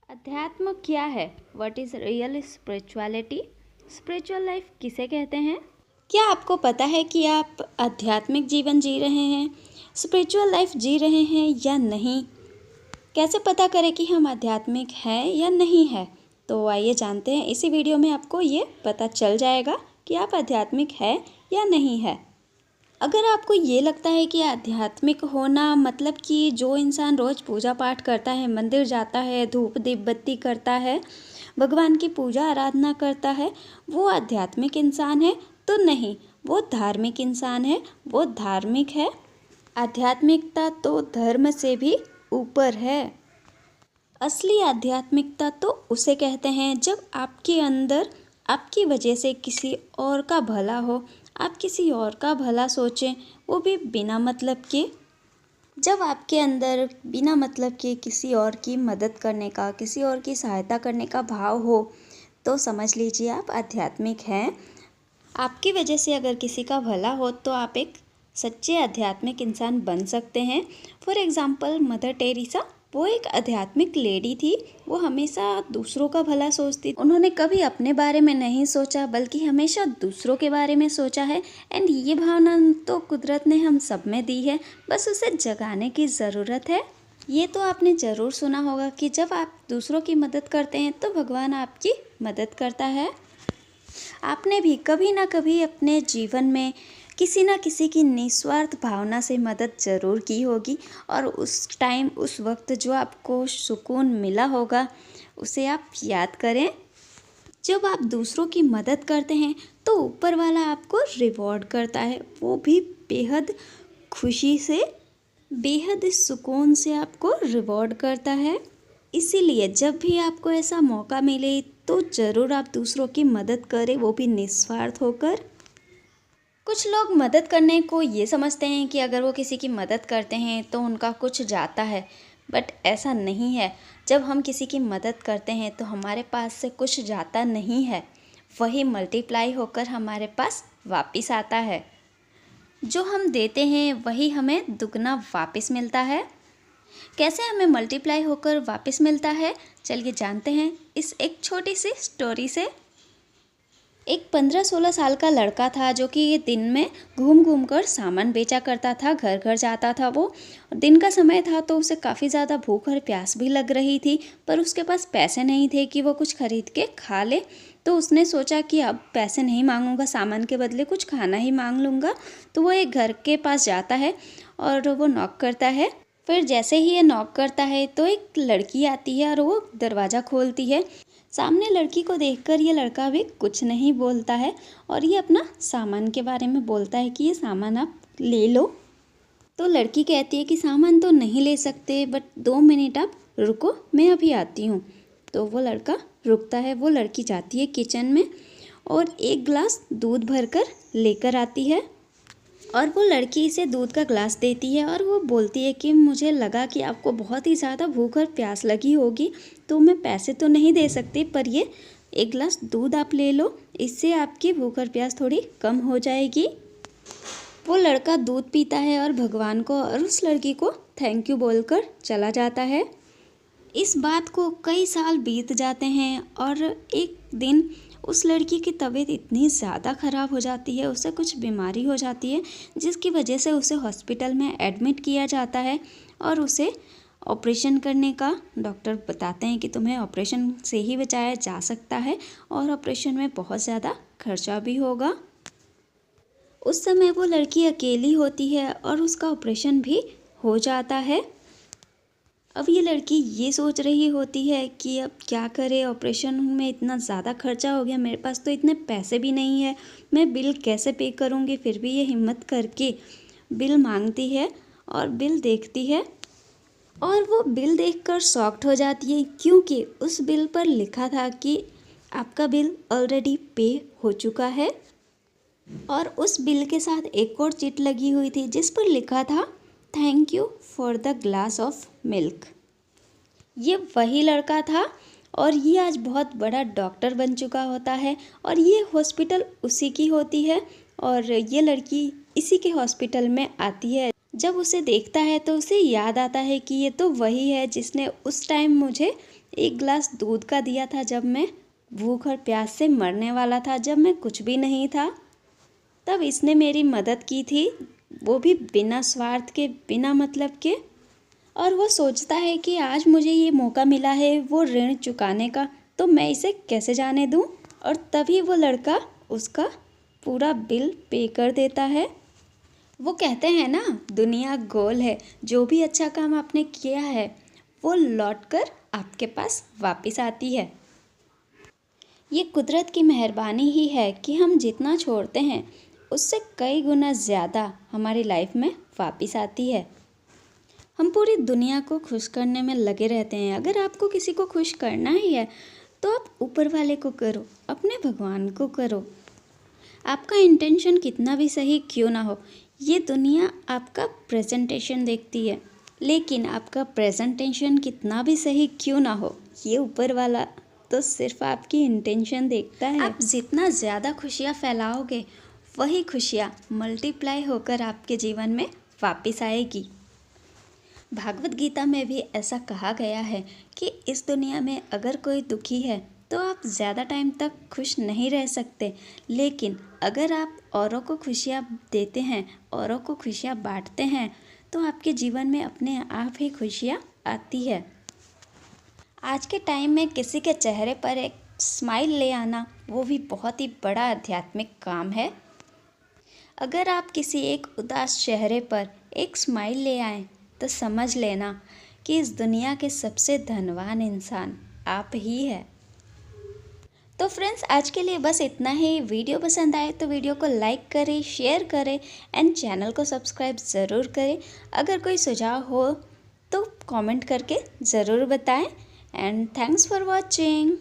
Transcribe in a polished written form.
अध्यात्म क्या है? What is real spirituality? Spiritual life किसे कहते हैं? क्या आपको पता है कि आप आध्यात्मिक जीवन जी रहे हैं, स्पिरिचुअल लाइफ जी रहे हैं या नहीं? कैसे पता करें कि हम आध्यात्मिक हैं या नहीं है? तो आइए जानते हैं। इसी वीडियो में आपको ये पता चल जाएगा कि आप आध्यात्मिक है या नहीं है। अगर आपको ये लगता है कि आध्यात्मिक होना मतलब कि जो इंसान रोज़ पूजा पाठ करता है, मंदिर जाता है, धूप दीप बत्ती करता है, भगवान की पूजा आराधना करता है, वो आध्यात्मिक इंसान है, तो नहीं, वो धार्मिक इंसान है, वो धार्मिक है। आध्यात्मिकता तो धर्म से भी ऊपर है। असली आध्यात्मिकता तो उसे कहते हैं जब आपके अंदर आपकी वजह से किसी और का भला हो, आप किसी और का भला सोचें, वो भी बिना मतलब के। जब आपके अंदर बिना मतलब के किसी और की मदद करने का, किसी और की सहायता करने का भाव हो, तो समझ लीजिए आप आध्यात्मिक हैं। आपकी वजह से अगर किसी का भला हो तो आप एक सच्चे आध्यात्मिक इंसान बन सकते हैं। फॉर एग्ज़ाम्पल मदर टेरेसा, वो एक आध्यात्मिक लेडी थी। वो हमेशा दूसरों का भला सोचती। उन्होंने कभी अपने बारे में नहीं सोचा, बल्कि हमेशा दूसरों के बारे में सोचा है। एंड ये भावना तो कुदरत ने हम सब में दी है, बस उसे जगाने की ज़रूरत है। ये तो आपने ज़रूर सुना होगा कि जब आप दूसरों की मदद करते हैं तो भगवान आपकी मदद करता है। आपने भी कभी ना कभी अपने जीवन में किसी न किसी की निस्वार्थ भावना से मदद ज़रूर की होगी, और उस टाइम, उस वक्त जो आपको सुकून मिला होगा, उसे आप याद करें। जब आप दूसरों की मदद करते हैं तो ऊपर वाला आपको रिवॉर्ड करता है, वो भी बेहद खुशी से, बेहद सुकून से आपको रिवॉर्ड करता है। इसीलिए जब भी आपको ऐसा मौका मिले तो ज़रूर आप दूसरों की मदद करें, वो भी निस्वार्थ होकर। कुछ लोग मदद करने को ये समझते हैं कि अगर वो किसी की मदद करते हैं तो उनका कुछ जाता है, बट ऐसा नहीं है। जब हम किसी की मदद करते हैं तो हमारे पास से कुछ जाता नहीं है, वही मल्टीप्लाई होकर हमारे पास वापस आता है। जो हम देते हैं वही हमें दुगना वापस मिलता है। कैसे हमें मल्टीप्लाई होकर वापस मिलता है, चलिए जानते हैं इस एक छोटी सी स्टोरी से। एक 15-16 साल का लड़का था जो कि दिन में घूम घूम कर सामान बेचा करता था, घर घर जाता था वो। दिन का समय था तो उसे काफ़ी ज़्यादा भूख और प्यास भी लग रही थी, पर उसके पास पैसे नहीं थे कि वो कुछ खरीद के खा ले। तो उसने सोचा कि अब पैसे नहीं मांगूंगा, सामान के बदले कुछ खाना ही मांग लूँगा। तो वो एक घर के पास जाता है और वो नॉक करता है। फिर जैसे ही ये नॉक करता है तो एक लड़की आती है और वो दरवाज़ा खोलती है। सामने लड़की को देखकर ये लड़का भी कुछ नहीं बोलता है और ये अपना सामान के बारे में बोलता है कि ये सामान आप ले लो। तो लड़की कहती है कि सामान तो नहीं ले सकते, बट 2 मिनट आप रुको, मैं अभी आती हूँ। तो वो लड़का रुकता है। वो लड़की जाती है किचन में और एक गिलास दूध भरकर लेकर आती है, और वो लड़की इसे दूध का ग्लास देती है और वो बोलती है कि मुझे लगा कि आपको बहुत ही ज़्यादा भूख और प्यास लगी होगी, तो मैं पैसे तो नहीं दे सकती, पर ये एक गिलास दूध आप ले लो, इससे आपकी भूख और प्यास थोड़ी कम हो जाएगी। वो लड़का दूध पीता है और भगवान को और उस लड़की को थैंक यू बोलकर चला जाता है। इस बात को कई साल बीत जाते हैं और एक दिन उस लड़की की तबीयत इतनी ज़्यादा ख़राब हो जाती है, उसे कुछ बीमारी हो जाती है, जिसकी वजह से उसे हॉस्पिटल में एडमिट किया जाता है और उसे ऑपरेशन करने का डॉक्टर बताते हैं कि तुम्हें ऑपरेशन से ही बचाया जा सकता है और ऑपरेशन में बहुत ज़्यादा खर्चा भी होगा। उस समय वो लड़की अकेली होती है और उसका ऑपरेशन भी हो जाता है। अब ये लड़की ये सोच रही होती है कि अब क्या करे, ऑपरेशन में इतना ज़्यादा खर्चा हो गया, मेरे पास तो इतने पैसे भी नहीं है, मैं बिल कैसे पे करूँगी। फिर भी ये हिम्मत करके बिल मांगती है और बिल देखती है, और वो बिल देखकर शॉक्ड हो जाती है, क्योंकि उस बिल पर लिखा था कि आपका बिल ऑलरेडी पे हो चुका है। और उस बिल के साथ एक और चिट लगी हुई थी जिस पर लिखा था thank you for the glass of milk. ये वही लड़का था और ये आज बहुत बड़ा डॉक्टर बन चुका होता है और ये हॉस्पिटल उसी की होती है, और ये लड़की इसी के हॉस्पिटल में आती है जब उसे देखता है तो उसे याद आता है कि ये तो वही है जिसने उस टाइम मुझे एक गिलास दूध का दिया था, जब मैं भूख और प्यास से मरने वाला था, जब मैं कुछ भी नहीं था। तब इसने मेरी मदद की थी, वो भी बिना स्वार्थ के, बिना मतलब के। और वो सोचता है कि आज मुझे ये मौका मिला है वो ऋण चुकाने का, तो मैं इसे कैसे जाने दूँ। और तभी वो लड़का उसका पूरा बिल पे कर देता है। वो कहते हैं ना, दुनिया गोल है, जो भी अच्छा काम आपने किया है वो लौटकर आपके पास वापस आती है। ये कुदरत की मेहरबानी ही है कि हम जितना छोड़ते हैं उससे कई गुना ज़्यादा हमारी लाइफ में वापस आती है। हम पूरी दुनिया को खुश करने में लगे रहते हैं। अगर आपको किसी को खुश करना ही है तो आप ऊपर वाले को करो, अपने भगवान को करो। आपका इंटेंशन कितना भी सही क्यों ना हो, ये दुनिया आपका प्रेजेंटेशन देखती है, लेकिन आपका प्रेजेंटेशन कितना भी सही क्यों ना हो, ये ऊपर वाला तो सिर्फ आपकी इंटेंशन देखता है। आप जितना ज़्यादा खुशियाँ फैलाओगे वही खुशियाँ मल्टीप्लाई होकर आपके जीवन में वापस आएगी। भागवत गीता में भी ऐसा कहा गया है कि इस दुनिया में अगर कोई दुखी है तो आप ज़्यादा टाइम तक खुश नहीं रह सकते, लेकिन अगर आप औरों को खुशियाँ देते हैं, औरों को खुशियाँ बांटते हैं, तो आपके जीवन में अपने आप ही खुशियाँ आती है। आज के टाइम में किसी के चेहरे पर एक स्माइल ले आना, वो भी बहुत ही बड़ा आध्यात्मिक काम है। अगर आप किसी एक उदास चेहरे पर एक स्माइल ले आएँ तो समझ लेना कि इस दुनिया के सबसे धनवान इंसान आप ही है। तो फ्रेंड्स, आज के लिए बस इतना ही। वीडियो पसंद आए तो वीडियो को लाइक करें, शेयर करें एंड चैनल को सब्सक्राइब ज़रूर करें। अगर कोई सुझाव हो तो कमेंट करके ज़रूर बताएं एंड थैंक्स फॉर वॉचिंग।